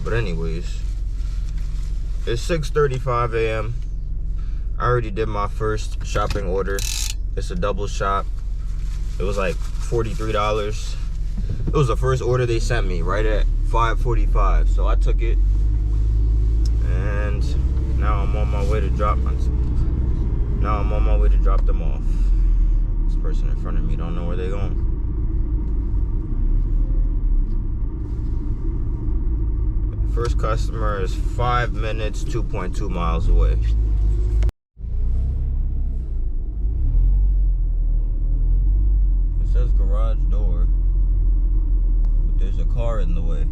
But anyways, it's 6:35 a.m. I already did my first shopping order. It's a double shop. It was like $43. It was the first order they sent me right at 5:45. So I took it, and now I'm on my way to drop them off. This person in front of me don't know where they're going. First customer is 5 minutes, 2.2 miles away. It says garage door, but there's a car in the way.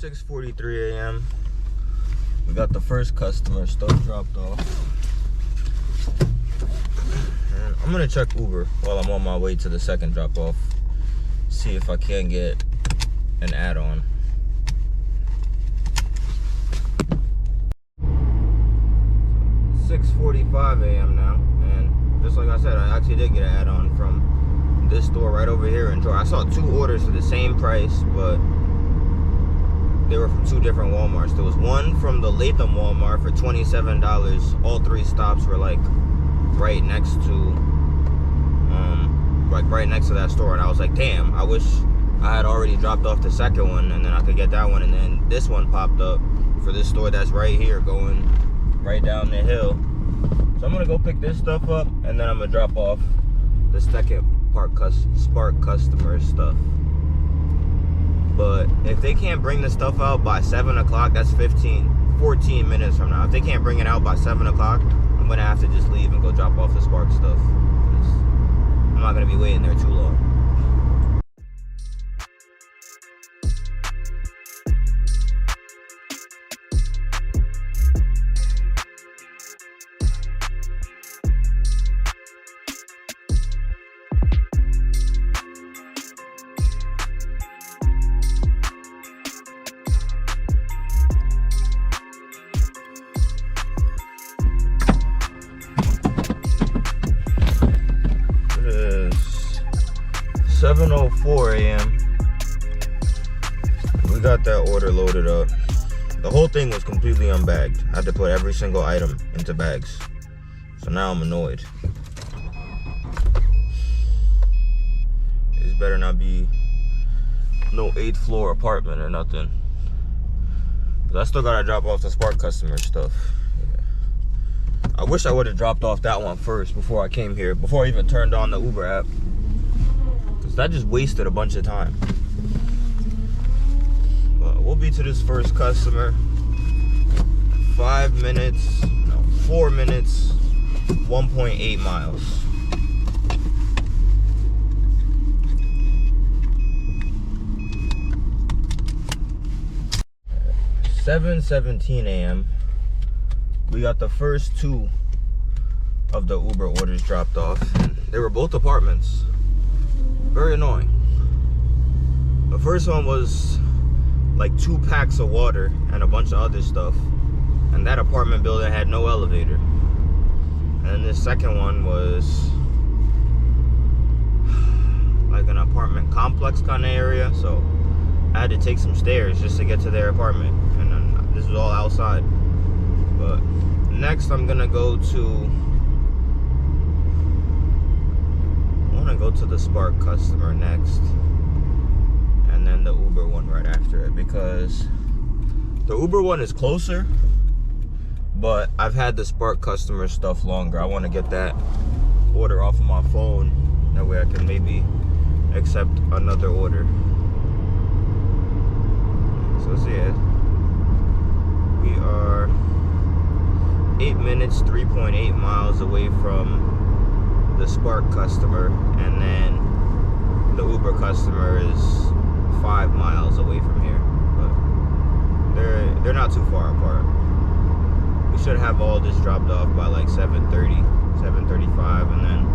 $6:43 a.m. We got the first customer stuff dropped off. And I'm gonna check Uber while I'm on my way to the second drop off. See if I can get an add-on. $6:45 a.m. now, and just like I said, I actually did get an add-on from this store right over here in Troy. I saw 2 orders for the same price, but they were from 2 different Walmarts. There was one from the Latham Walmart for $27. All 3 stops were like right next to that store, and I was like, damn, I wish I had already dropped off the second one, and then I could get that one. And then this one popped up for this store that's right here, going right down the hill. So I'm gonna go pick this stuff up, and then I'm gonna drop off the second Spark customer stuff. But if they can't bring the stuff out by 7 o'clock, that's 14 minutes from now. If they can't bring it out by 7 o'clock, I'm gonna have to just leave and go drop off the Spark stuff. I'm not gonna be waiting there too long. It is 7:04 a.m. We got that order loaded up. The whole thing was completely unbagged. I had to put every single item into bags. So now I'm annoyed. This better not be no 8th floor apartment or nothing. 'Cause I still gotta drop off the Spark customer stuff. I wish I would have dropped off that one first before I came here, before I even turned on the Uber app. Because that just wasted a bunch of time. But we'll be to this first customer. 4 minutes, 1.8 miles. At 7:17 a.m. we got the first 2 of the Uber orders dropped off. They were both apartments. Very annoying. The first one was like 2 packs of water and a bunch of other stuff, and that apartment building had no elevator. And the second one was like an apartment complex kind of area, so I had to take some stairs just to get to their apartment, and then this was all outside. But next I'm gonna go to the Spark customer next, and then the Uber one right after it, because the Uber one is closer, but I've had the Spark customer stuff longer. I want to get that order off of my phone, that way I can maybe accept another order. So yeah, we are 8 minutes, 3.8 miles away from the Spark customer, and then the Uber customer is 5 miles away from here, but they're not too far apart. should have all this dropped off by like 7:30, 7:35, and then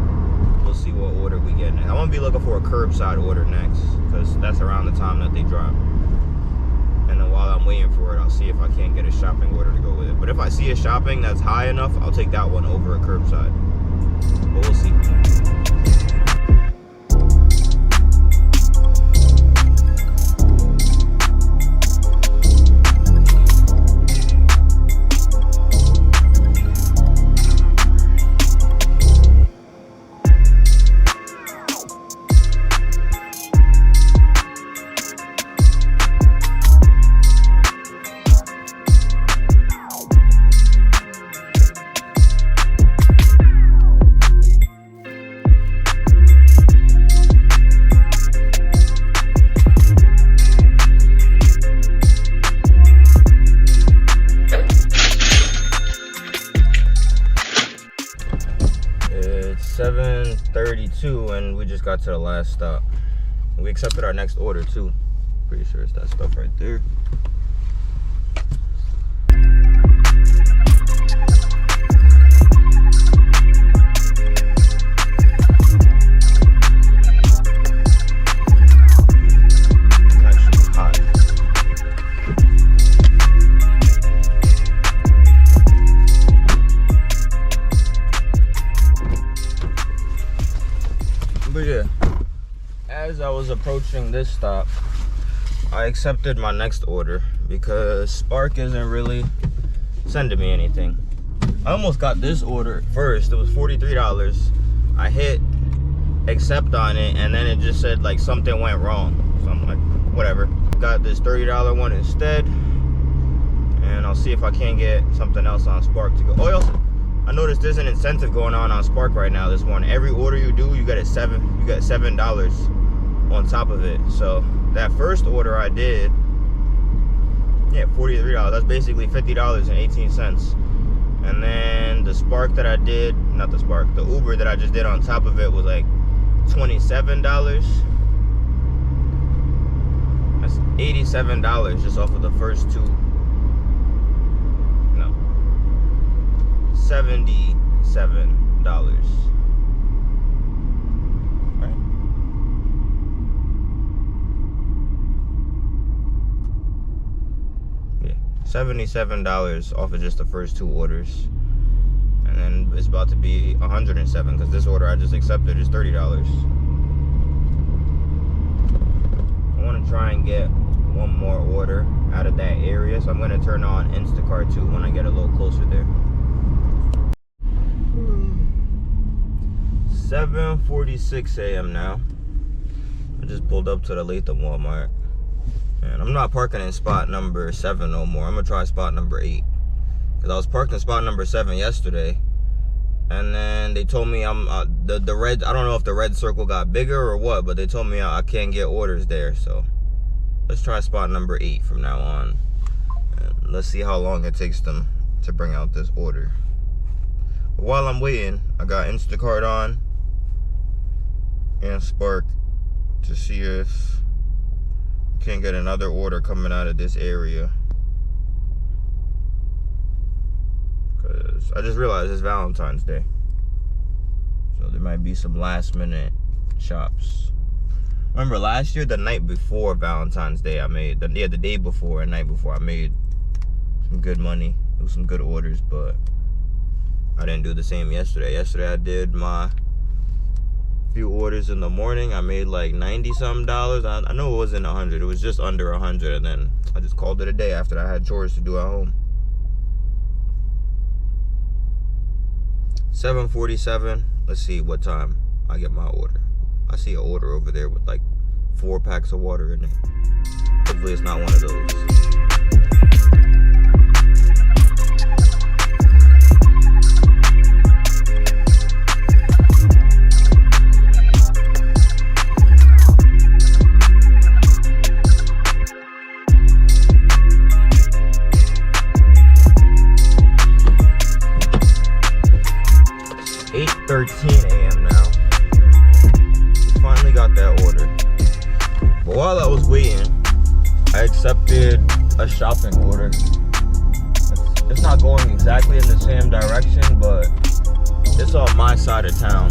we'll see what order we get next. I want to be looking for a curbside order next, because that's around the time that they drop. And then while I'm waiting for it, I'll see if I can't get a shopping order to go with it. But if I see a shopping that's high enough, I'll take that one over a curbside. But we'll see. It's 7:32 and we just got to the last stop. We accepted our next order too. Pretty sure it's that stuff right there. But yeah, as I was approaching this stop, I accepted my next order because Spark isn't really sending me anything. I almost got this order first. It was $43. I hit accept on it, and then it just said like something went wrong. So I'm like, whatever. Got this $30 one instead, and I'll see if I can get something else on Spark to go. Oh, also, I noticed there's an incentive going on Spark right now this morning. Every order you do, you get $7 on top of it. So that first order I did, yeah, $43. That's basically $50.18. And then the Spark that I did, not the Spark, the Uber that I just did on top of it was like $27. That's $87 just off of the first two. $77. Right? Yeah, $77 off of just the first two orders, and then it's about to be $107 because this order I just accepted is $30. I want to try and get one more order out of that area, so I'm going to turn on Instacart too when I get a little closer there. 7:46 a.m. now. I just pulled up to the Latham Walmart, and I'm not parking in spot number 7 no more. I'm gonna try spot number 8 because I was parked in spot number 7 yesterday, and then they told me I'm the red. I don't know if the red circle got bigger or what, but they told me I can't get orders there. So let's try spot number 8 from now on, and let's see how long it takes them to bring out this order. But while I'm waiting, I got Instacart on and Spark to see if I can get another order coming out of this area, because I just realized it's Valentine's Day, so there might be some last minute shops. Remember last year, the night before Valentine's Day, I made the day before and night before, I made some good money. It was some good orders, but I didn't do the same yesterday. Yesterday I did my few orders in the morning. I made like $90-something. I know it wasn't 100. It was just under 100, and then I just called it a day after I had chores to do at home. 7:47. Let's see what time I get my order. I see an order over there with like 4 packs of water in it. Hopefully it's not one of those. 8:13 a.m. now. Finally got that order. But while I was waiting, I accepted a shopping order. It's not going exactly in the same direction, but it's on my side of town.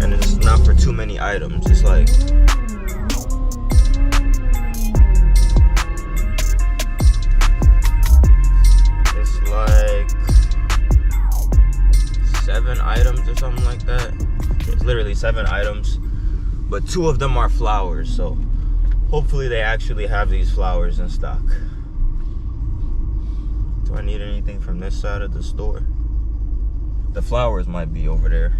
And it's not for too many items. It's like like 7 items or something like that. It's literally 7 items, but 2 of them are flowers, so hopefully they actually have these flowers in stock. Do I need anything from this side of the store? The flowers might be over there.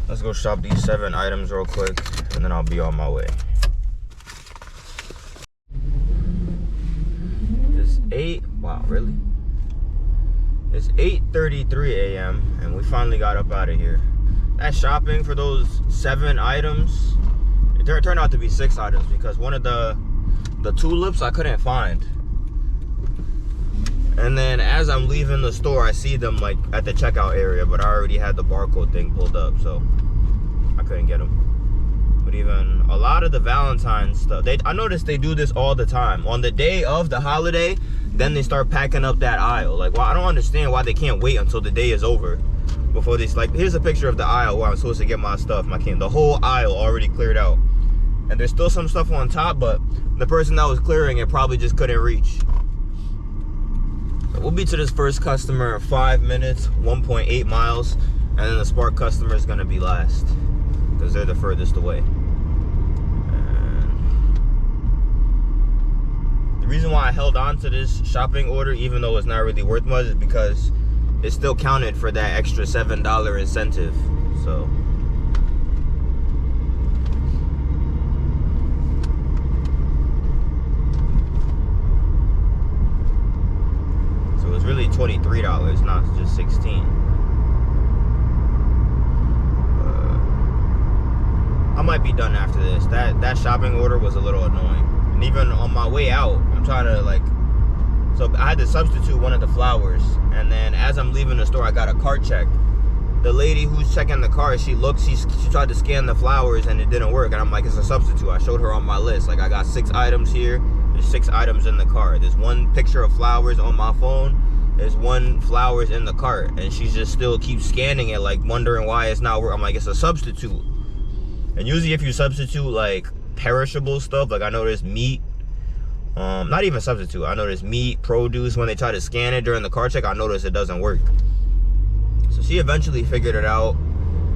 Let's go shop these 7 items real quick, and then I'll be on my way. It's 8, wow, really? It's 8:33 a.m. and we finally got up out of here. That shopping for those 7 items, it turned out to be 6 items because one of the tulips I couldn't find. And then as I'm leaving the store, I see them like at the checkout area, but I already had the barcode thing pulled up, so I couldn't get them. But even a lot of the Valentines stuff, I noticed they do this all the time. On the day of the holiday, then they start packing up that aisle. Like, well, I don't understand why they can't wait until the day is over before they, like, here's a picture of the aisle where I'm supposed to get my stuff. The whole aisle already cleared out. And there's still some stuff on top, but the person that was clearing it probably just couldn't reach. We'll be to this first customer in 5 minutes, 1.8 miles, and then the Spark customer is gonna be last because they're the furthest away. And the reason why I held on to this shopping order, even though it's not really worth much, is because it still counted for that extra $7 incentive. So it's really $23, not just $16. I might be done after this. That shopping order was a little annoying. And even on my way out, I'm trying to so I had to substitute one of the flowers. And then as I'm leaving the store, I got a cart check. The lady who's checking the cart, she tried to scan the flowers and it didn't work. And I'm like, it's a substitute. I showed her on my list. Like, I got 6 items here. There's 6 items in the cart. There's 1 picture of flowers on my phone. There's 1 flowers in the cart. And she just still keeps scanning it, like wondering why it's not working. I'm like, it's a substitute. And usually if you substitute like perishable stuff, like I noticed meat, not even substitute, I noticed meat, produce, when they try to scan it during the cart check, I noticed it doesn't work. So she eventually figured it out.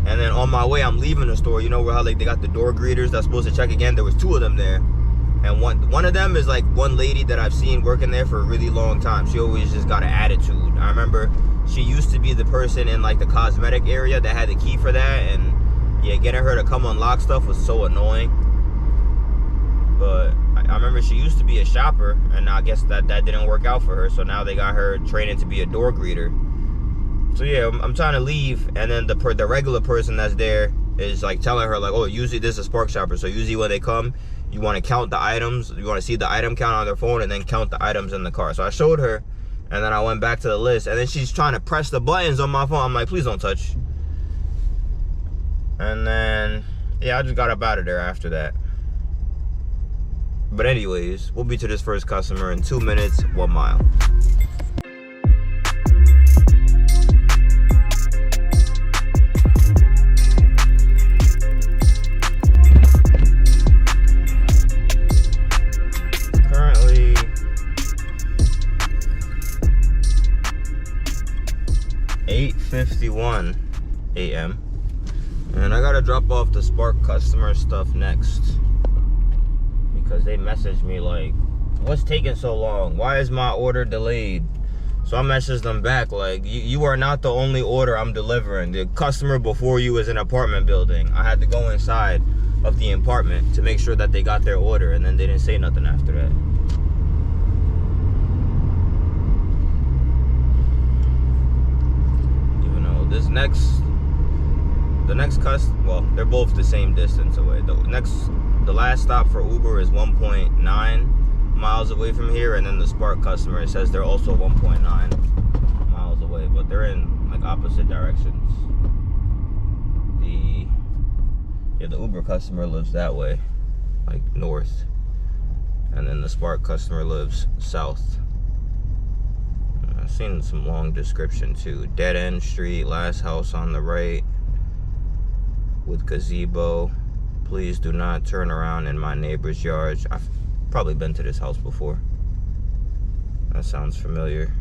And then on my way, I'm leaving the store. You know where how like they got the door greeters that's supposed to check again? There was 2 of them there. And one of them is like one lady that I've seen working there for a really long time. She always just got an attitude. I remember she used to be the person in like the cosmetic area that had the key for that, and yeah, getting her to come unlock stuff was so annoying. But I remember she used to be a shopper, and I guess that didn't work out for her. So now they got her training to be a door greeter. So yeah, I'm trying to leave, and then the regular person that's there is like telling her like, oh, usually this is a Spark shopper. So usually when they come, you want to count the items. You want to see the item count on their phone and then count the items in the car. So I showed her, and then I went back to the list, and then she's trying to press the buttons on my phone. I'm like, please don't touch. And then, yeah, I just got up out of there after that. But anyways, we'll be to this first customer in 2 minutes, 1 mile. Currently 8:51 a.m. and I gotta drop off the Spark customer stuff next because they messaged me like, what's taking so long? Why is my order delayed? So I messaged them back like, you are not the only order I'm delivering. The customer before you is in an apartment building. I had to go inside of the apartment to make sure that they got their order, and then they didn't say nothing after that. Even though this well, they're both the same distance away. The last stop for Uber is 1.9 miles away from here, and then the Spark customer, it says they're also 1.9 miles away, but they're in like opposite directions. The Uber customer lives that way, like north, and then the Spark customer lives south. I've seen some long description too. Dead end street, last house on the right with gazebo. Please do not turn around in my neighbor's yard. I've probably been to this house before. That sounds familiar.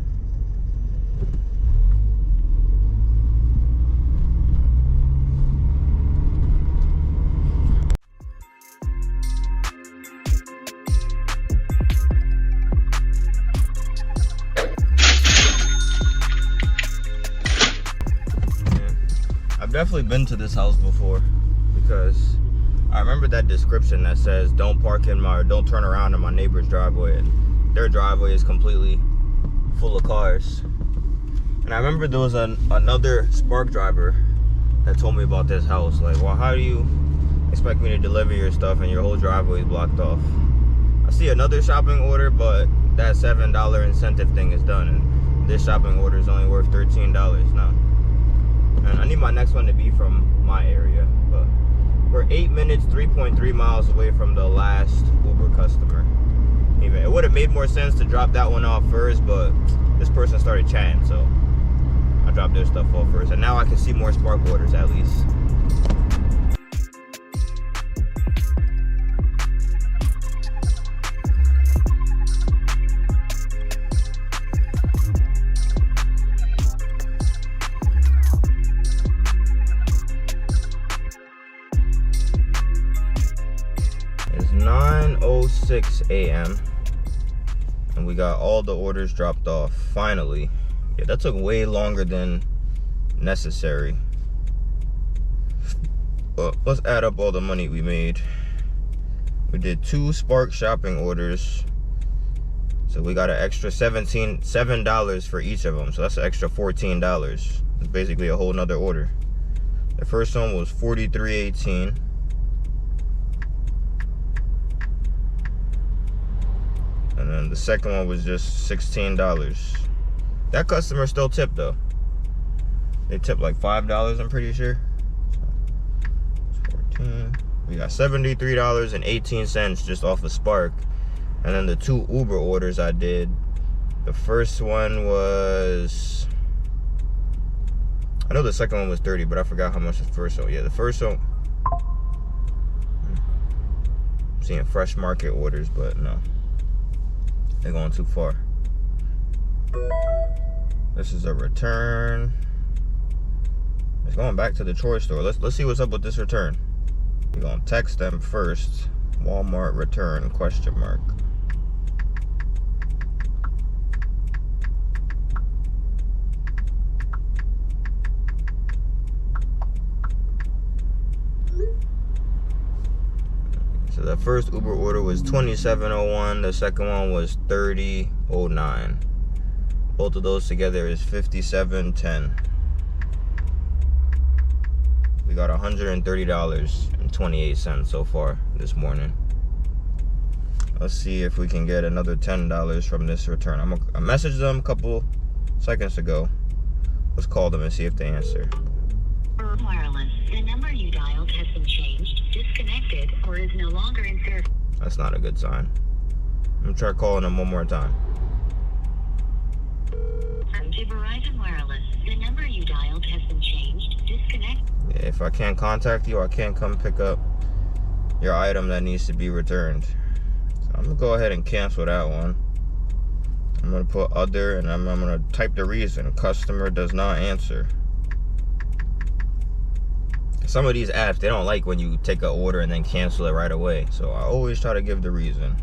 I've definitely been to this house before because I remember that description that says don't turn around in my neighbor's driveway, and their driveway is completely full of cars. And I remember there was another Spark driver that told me about this house. Like, well, how do you expect me to deliver your stuff and your whole driveway is blocked off? I see another shopping order, but that $7 incentive thing is done, and this shopping order is only worth $13 now. And I need my next one to be from my area, but we're 8 minutes, 3.3 miles away from the last Uber customer. Even it would have made more sense to drop that one off first, but this person started chatting, so I dropped their stuff off first. And now I can see more Spark orders at least. It's 9:06 a.m. and we got all the orders dropped off finally. Yeah, that took way longer than necessary. But let's add up all the money we made. We did 2 Spark shopping orders, so we got an extra $7 for each of them, so that's an extra $14. It's basically a whole nother order. The first one was $43.18. And then the second one was just $16. That customer still tipped though. They tipped like $5, I'm pretty sure. So 14. We got $73.18 just off of Spark. And then the 2 Uber orders I did. The first one was, I know the second one was 30, but I forgot how much the first one. Yeah, the first one, I'm seeing Fresh Market orders, but no. They're going too far. This is a return. It's going back to the Troy store. Let's see what's up with this return. We're gonna text them first. Walmart return ? So the first Uber order was $27.01. The second one was $30.09. Both of those together is $57.10. We got $130.28 so far this morning. Let's see if we can get another $10 from this return. I messaged them a couple seconds ago. Let's call them and see if they answer. Wireless. The number you dialed has been changed, disconnected, or is no longer in service. That's not a good sign. I'm gonna try calling them one more time. To Verizon Wireless, the number you dialed has been changed, disconnected. Yeah, if I can't contact you, I can't come pick up your item that needs to be returned. So I'm gonna go ahead and cancel that one. I'm gonna put other, and I'm gonna type the reason. Customer does not answer. Some of these apps, they don't like when you take an order and then cancel it right away. So I always try to give the reason.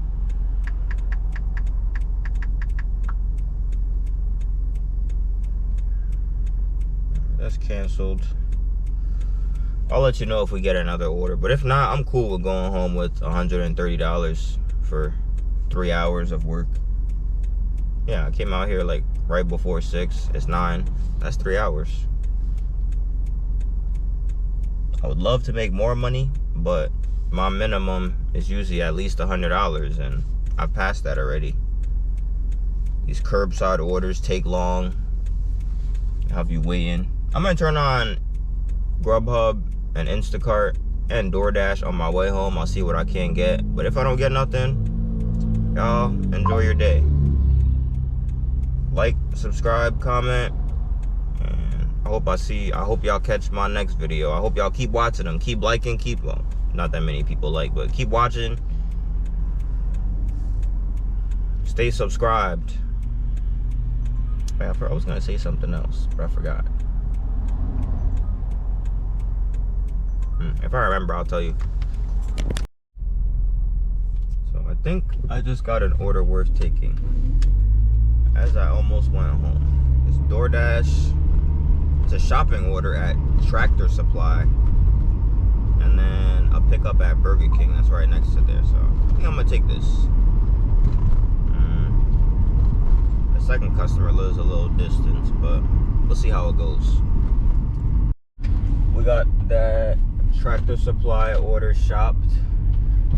That's canceled. I'll let you know if we get another order. But if not, I'm cool with going home with $130 for 3 hours of work. Yeah, I came out here like right before 6. It's 9. That's 3 hours. I would love to make more money, but my minimum is usually at least $100, and I passed that already. These curbside orders take long. Have you waiting I'm gonna turn on Grubhub and Instacart and DoorDash on my way home. I'll see what I can get. But if I don't get nothing, y'all enjoy your day. Like, subscribe, comment, and I hope y'all catch my next video. I hope y'all keep watching them, keep liking, well, not that many people like, but keep watching. Stay subscribed. I was gonna say something else, but I forgot. If I remember, I'll tell you. So I think I just got an order worth taking as I almost went home. It's DoorDash. It's a shopping order at Tractor Supply, and then a pickup at Burger King. That's right next to there. So I think I'm gonna take this. The second customer lives a little distance, but we'll see how it goes. We got that Tractor Supply order shopped.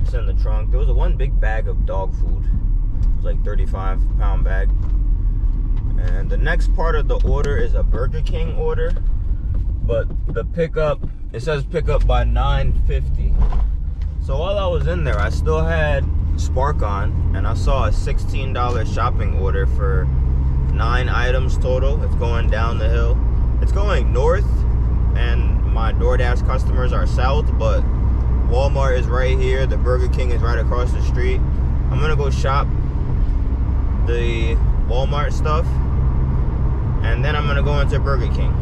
It's in the trunk. There was one big bag of dog food. It was like 35-pound bag. And the next part of the order is a Burger King order, but the pickup, it says pickup by 9:50. So while I was in there, I still had Spark on, and I saw a $16 shopping order for 9 items total. It's going down the hill. It's going north, and my DoorDash customers are south, but Walmart is right here. The Burger King is right across the street. I'm gonna go shop the Walmart stuff, and then I'm gonna go into Burger King.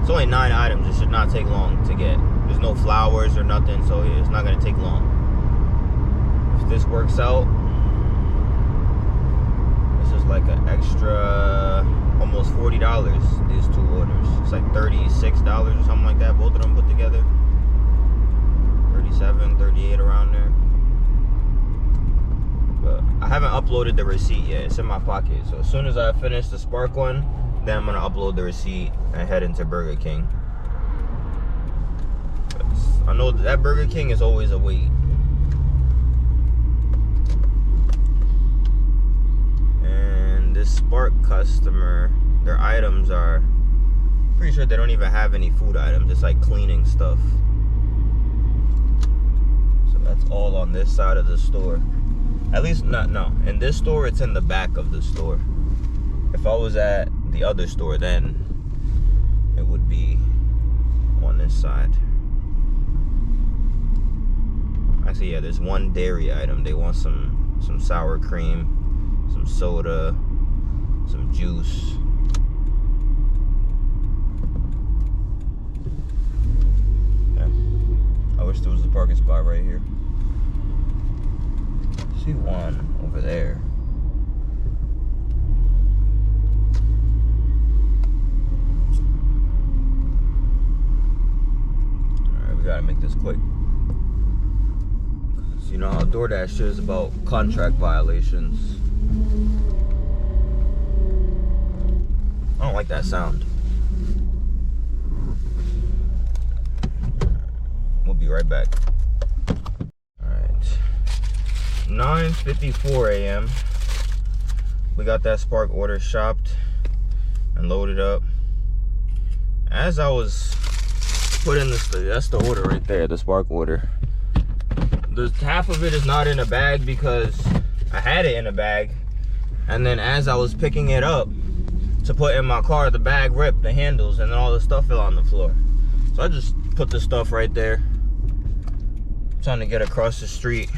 It's only 9 items. It should not take long to get. There's no flowers or nothing, so it's not gonna take long. If this works out, this is like an extra almost $40, these 2 orders. It's like $36 or something like that, both of them put together. 37, 38, around there. But I haven't uploaded the receipt yet. It's in my pocket. So as soon as I finish the Spark one, then I'm gonna upload the receipt and head into Burger King. I know that Burger King is always a wait. And this Spark customer, their items are, pretty sure they don't even have any food items. It's like cleaning stuff. So that's all on this side of the store. At least no. In this store, it's in the back of the store. If I was at the other store, then it would be on this side. Actually, yeah, there's one dairy item. They want some sour cream, some soda, some juice. Yeah. I wish there was a parking spot right here. I see one over there. Alright, we gotta make this quick. You know how DoorDash is about contract violations. I don't like that sound. We'll be right back. Alright. 9:54 a.m. We got that Spark order shopped and loaded up. As I was putting this, that's the order right there, the Spark order. Half of it is not in a bag because I had it in a bag, and then as I was picking it up to put in my car, the bag ripped, the handles, and then all the stuff fell on the floor. So I just put the stuff right there. I'm trying to get across the street.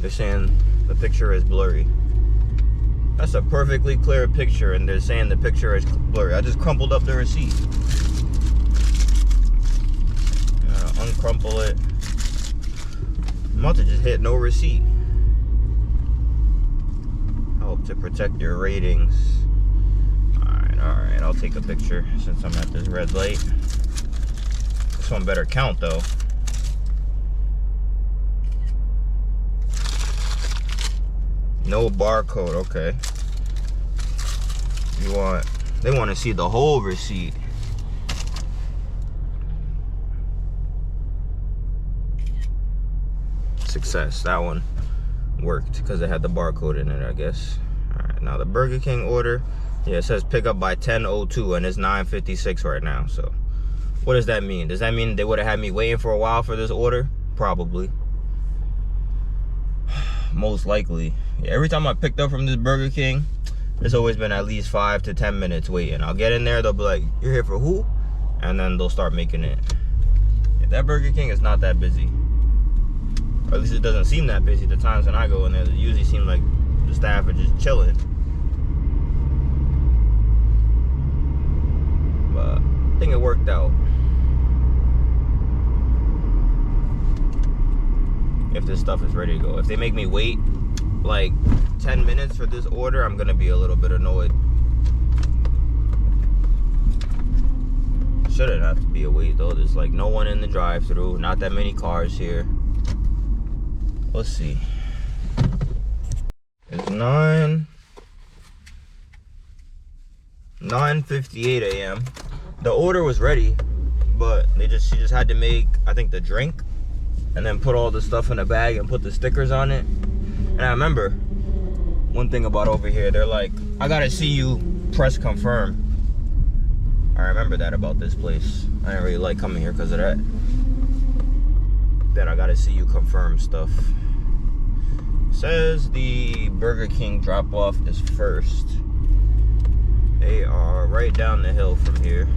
They're saying the picture is blurry. That's a perfectly clear picture, and they're saying the picture is blurry. I just crumpled up the receipt. Uncrumple it. I'm about to just hit no receipt. I hope to protect your ratings. Alright, I'll take a picture since I'm at this red light. This one better count though. No barcode, okay. They want to see the whole receipt. Success. That one worked because it had the barcode in it, I guess. All right, now the Burger King order. Yeah, it says pick up by 10:02 and it's 9:56 right now. So what does that mean? Does that mean they would have had me waiting for a while for this order? Probably. Most likely. Yeah, every time I picked up from this Burger King, it's always been at least 5 to 10 minutes waiting. I'll get in there, they'll be like, "You're here for who?" And then they'll start making it. Yeah, that Burger King is not that busy. Or at least it doesn't seem that busy the times when I go in there. It usually seems like the staff are just chilling. But I think it worked out. If this stuff is ready to go. If they make me wait like 10 minutes for this order, I'm gonna be a little bit annoyed. Shouldn't have to be a wait though. There's like no one in the drive-thru, not that many cars here. Let's see. It's 9:58 a.m. The order was ready, but she just had to make, I think, the drink and then put all the stuff in a bag and put the stickers on it. And I remember one thing about over here, they're like, "I gotta see you press confirm." I remember that about this place. I didn't really like coming here because of that. That I gotta see you confirm stuff. Says the Burger King drop-off is first. They are right down the hill from here.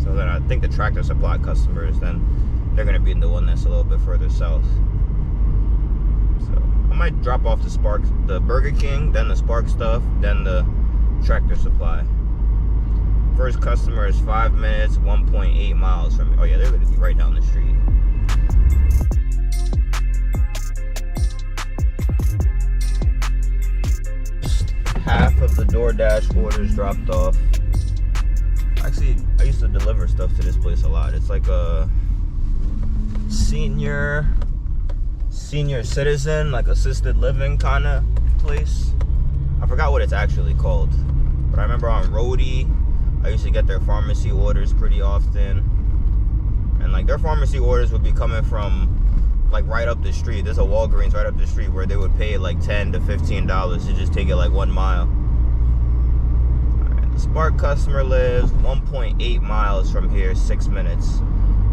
So then I think the Tractor Supply customers, then they're gonna be the one that's a little bit further south. So I might drop off the Burger King, then the Spark stuff, then the Tractor Supply. First customer is 5 minutes, 1.8 miles from me. Oh yeah, they're gonna be right down the street. Half of the DoorDash orders dropped off. Actually, I used to deliver stuff to this place a lot. It's like a senior citizen, like assisted living kind of place. I forgot what it's actually called, but I remember on Roadie, I used to get their pharmacy orders pretty often, and like their pharmacy orders would be coming from like right up the street. There's a Walgreens right up the street where they would pay like $10 to $15 to just take it like 1 mile. Alright, the Spark customer lives 1.8 miles from here, 6 minutes.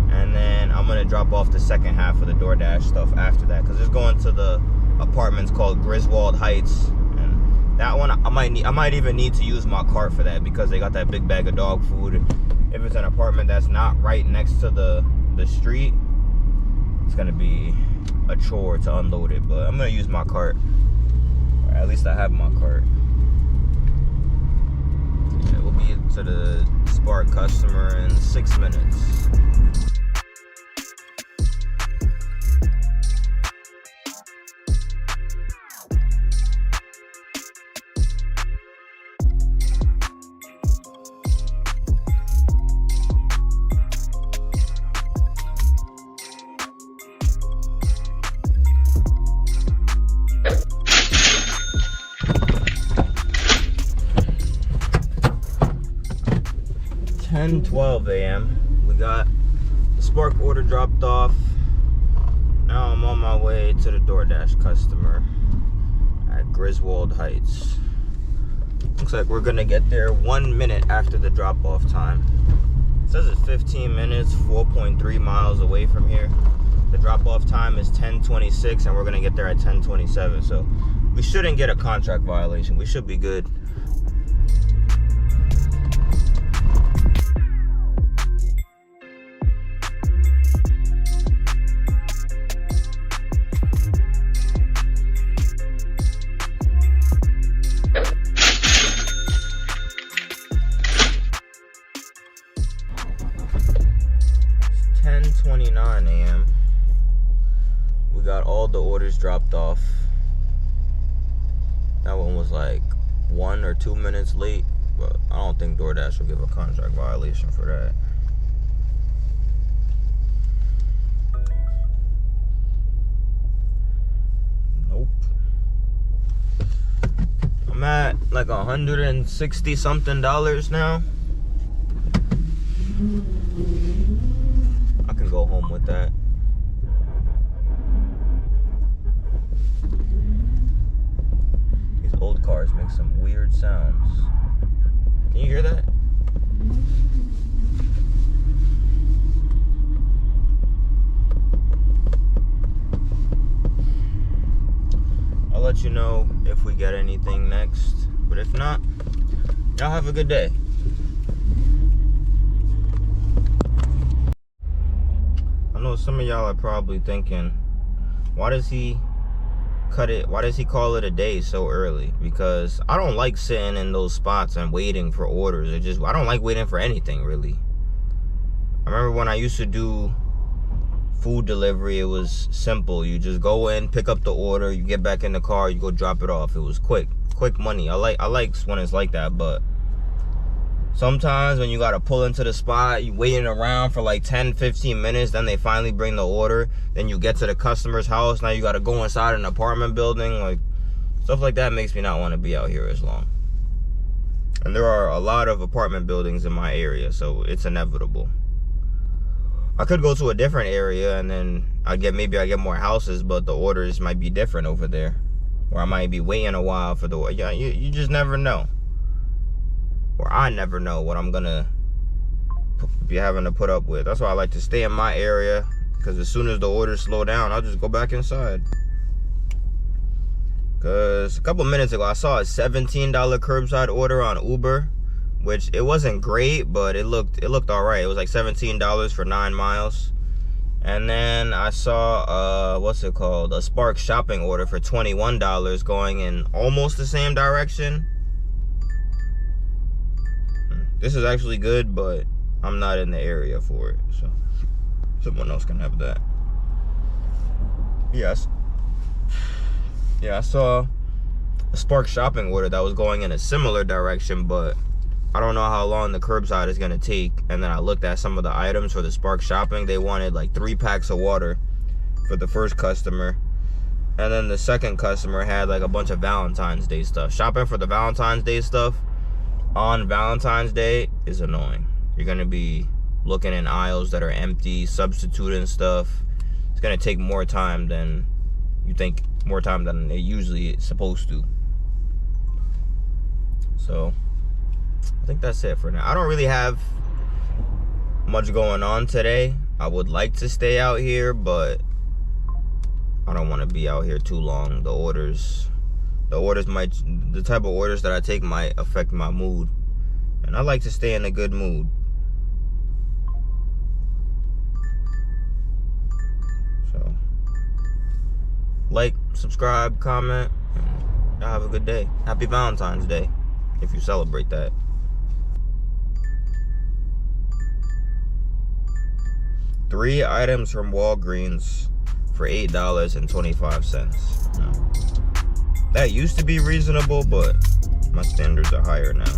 And then I'm gonna drop off the second half of the DoorDash stuff after that, because it's going to the apartments called Griswold Heights. And that one I might even need to use my cart for that, because they got that big bag of dog food. If it's an apartment that's not right next to the street, it's gonna be a chore to unload it, but I'm gonna use my cart. Or at least I have my cart. So yeah, we'll be to the Spark customer in 6 minutes. It's 10:12 a.m. We got the Spark order dropped off. Now I'm on my way to the DoorDash customer at Griswold Heights. Looks like we're gonna get there 1 minute after the drop-off time. It says it's 15 minutes, 4.3 miles away from here. The drop-off time is 10:26, and we're gonna get there at 10:27. So we shouldn't get a contract violation. We should be good. It's 10:29 a.m. We got all the orders dropped off. That one was like 1 or 2 minutes late, but I don't think DoorDash will give a contract violation for that. Nope. I'm at like $160 something now. I can go home with that. These old cars make some weird sounds. hear that? I'll let you know if we get anything next. But if not, y'all have a good day. I know some of y'all are probably thinking, why does he cut it? Why does he call it a day so early? Because I don't like sitting in those spots and waiting for orders. I don't like waiting for anything, really. I remember when I used to do food delivery, it was simple. You just go in, pick up the order, you get back in the car, you go drop it off. It was quick money. I like when it's like that, but sometimes when you gotta pull into the spot, you waiting around for like 10-15 minutes, then they finally bring the order, then you get to the customer's house, now you gotta go inside an apartment building. Like, stuff like that makes me not want to be out here as long. And there are a lot of apartment buildings in my area, so it's inevitable. I could go to a different area and then maybe I get more houses, but the orders might be different over there, or I might be waiting a while for the order. Yeah, you just never know. Or I never know what I'm gonna be having to put up with. That's why I like to stay in my area, because as soon as the orders slow down, I'll just go back inside. Because a couple minutes ago, I saw a $17 curbside order on Uber, which it wasn't great, but it looked all right. It was like $17 for 9 miles. And then I saw what's it called, a Spark shopping order for $21 going in almost the same direction. This is actually good, but I'm not in the area for it, so someone else can have that. Yes. Yeah, I saw a Spark shopping order that was going in a similar direction, but I don't know how long the curbside is gonna take. And then I looked at some of the items for the Spark shopping. They wanted like 3 packs of water for the first customer. And then the second customer had like a bunch of Valentine's Day stuff. Shopping for the Valentine's Day stuff on Valentine's Day is annoying. You're gonna be looking in aisles that are empty, substituting stuff. It's gonna take more time than you think, more time than it usually is supposed to. So I think that's it for now. I don't really have much going on today. I would like to stay out here, but I don't want to be out here too long. The type of orders that I take might affect my mood, and I like to stay in a good mood. So like, subscribe, comment, and y'all have a good day. Happy Valentine's Day if you celebrate that. Three items from Walgreens for $8.25. Now, that used to be reasonable, but my standards are higher now.